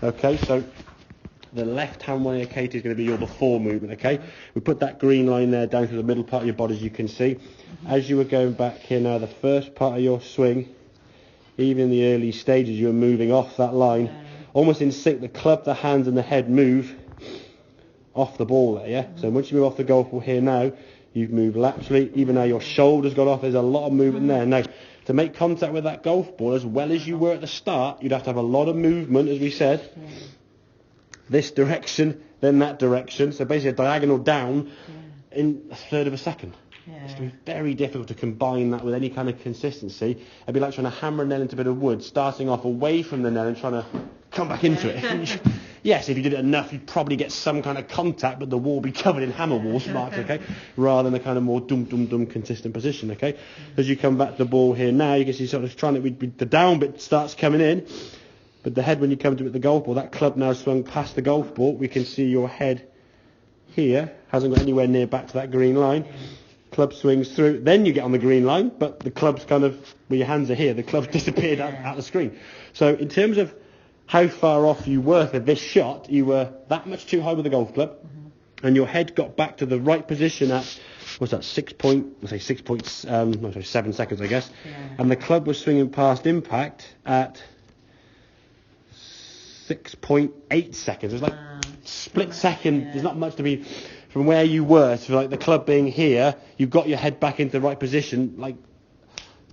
Okay, so the left-hand one here, Katie, is going to be your before movement, okay? We put that green line there down to the middle part of your body, as you can see. As you were going back here now, the first part of your swing, even in the early stages, you were moving off that line, almost in sync. The club, the hands and the head move off the ball there, yeah? So once you move off the golf ball here now, you've moved laterally. Even now your shoulders got off. There's a lot of movement there. Now, to make contact with that golf ball, as well as you were at the start, you'd have to have a lot of movement, as we said. This direction, then that direction. So basically a diagonal down in a third of a second. It's going to be very difficult to combine that with any kind of consistency. It'd be like trying to hammer a nail into a bit of wood, starting off away from the nail and trying to come back into it. Yes, if you did it enough, you'd probably get some kind of contact, but the wall would be covered in hammer wall marks, okay? Rather than a kind of more dum-dum-dum consistent position, okay? As you come back to the ball here now, you can see sort of trying to, the down bit starts coming in, but the head, when you come to it, the golf ball, that club now swung past the golf ball. We can see your head here hasn't got anywhere near back to that green line. Club swings through, then you get on the green line, but the club's kind of, where your hands are here, the club's disappeared out the screen. So in terms of how far off you were for this shot, you were that much too high with the golf club, and your head got back to the right position at, what's that, 7 seconds, I guess, and the club was swinging past impact at 6.8 seconds. It was like split second. There's not much to be from where you were to like the club being here. You got your head back into the right position, like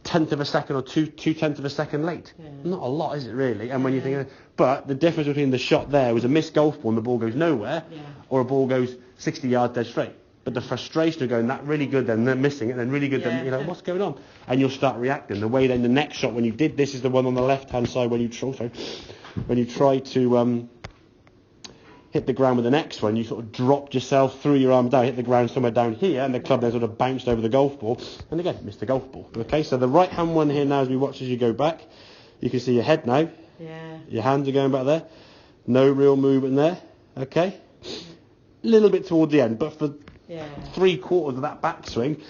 tenth of a second or two tenths of a second late. Not a lot, is it really? And when you think, but the difference between the shot there was a missed golf ball and the ball goes nowhere, or a ball goes 60 yards dead straight. But the frustration of going that really good, then they're missing it, then really good, then what's going on? And you'll start reacting. The way then the next shot, when you did this, is the one on the left hand side when you try to hit the ground with the next one, you sort of dropped yourself, threw your arm down, hit the ground somewhere down here, and the club then sort of bounced over the golf ball, and again, missed the golf ball. Okay, so the right-hand one here now, as we watch as you go back, you can see your head now. Your hands are going back there. No real movement there. Okay? A little bit towards the end, but for 3/4 of that backswing,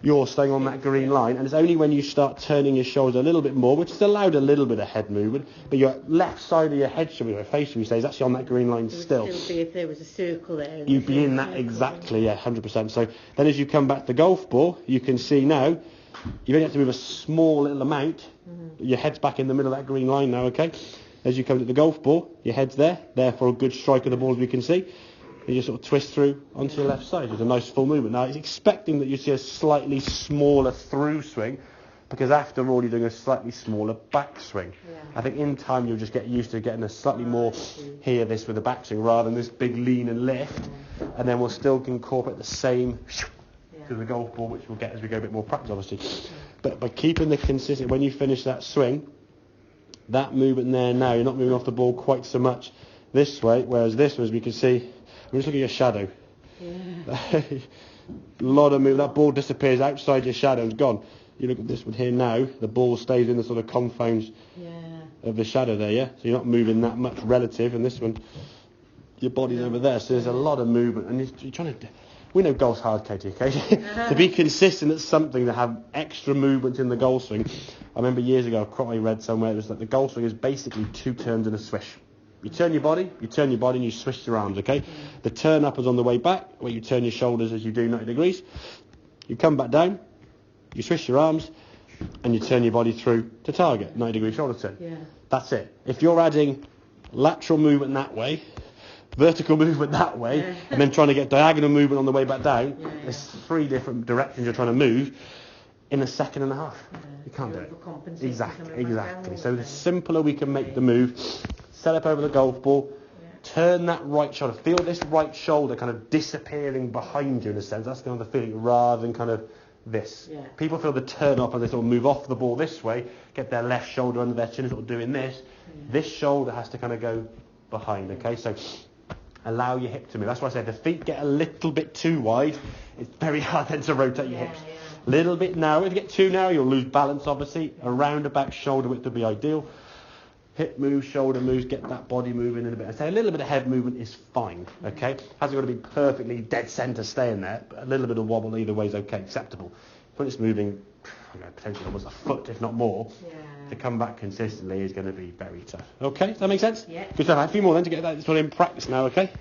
you're staying on that green line, and it's only when you start turning your shoulders a little bit more, which has allowed a little bit of head movement, but your left side of your head, your face, should we say, is actually on that green line still. It would still be if there was a circle there. You'd be in that, exactly, 100%. So then as you come back to the golf ball, you can see now, you only have to move a small little amount. Your head's back in the middle of that green line now, okay? As you come to the golf ball, your head's there for a good strike of the ball, as we can see. You just sort of twist through onto your left side. It's a nice full movement. Now, it's expecting that you see a slightly smaller through swing, because after all, you're doing a slightly smaller backswing. I think in time, you'll just get used to getting a slightly more here, this with the backswing, rather than this big lean and lift. And then we'll still incorporate the same to the golf ball, which we'll get as we go a bit more practice, obviously. But by keeping the consistent, when you finish that swing, that movement there now, you're not moving off the ball quite so much this way, whereas this one, as we can see, just look at your shadow. A lot of movement. That ball disappears outside your shadow, it's gone. You look at this one here now, the ball stays in the sort of confounds of the shadow there, So you're not moving that much relative, and this one, your body's over there, so there's a lot of movement. And you're trying to, we know golf's hard, Katie, okay? To be consistent at something, to have extra movement in the golf swing. I remember years ago, I read somewhere, it was that the golf swing is basically 2 turns and a swish. You turn your body, and you swish your arms, okay? The turn up is on the way back, where you turn your shoulders as you do 90 degrees. You come back down, you swish your arms, and you turn your body through to target, 90 degree shoulder turn. That's it. If you're adding lateral movement that way, vertical movement that way, and then trying to get diagonal movement on the way back down, there's 3 different directions you're trying to move in a second and a half. You can't do it. Exactly. So the simpler we can make the move, set up over the golf ball, turn that right shoulder, feel this right shoulder kind of disappearing behind you in a sense. That's kind of the feeling, rather than kind of this. People feel the turn up and they sort of move off the ball this way, get their left shoulder under their chin, sort of doing this. This shoulder has to kind of go behind, okay? So allow your hip to move. That's why I said the feet get a little bit too wide, it's very hard then to rotate your hips. A little bit narrow. If you get too narrow, you'll lose balance, obviously. A roundabout shoulder width would be ideal. Hip moves, shoulder moves, get that body moving in a bit. I say a little bit of head movement is fine, okay? Hasn't got to be perfectly dead centre staying there, but a little bit of wobble either way is okay, acceptable. When it's moving, potentially almost a foot, if not more, to come back consistently is going to be very tough. Okay, does that make sense? Yeah. Good stuff. A few more then to get that sort of in practice now, okay?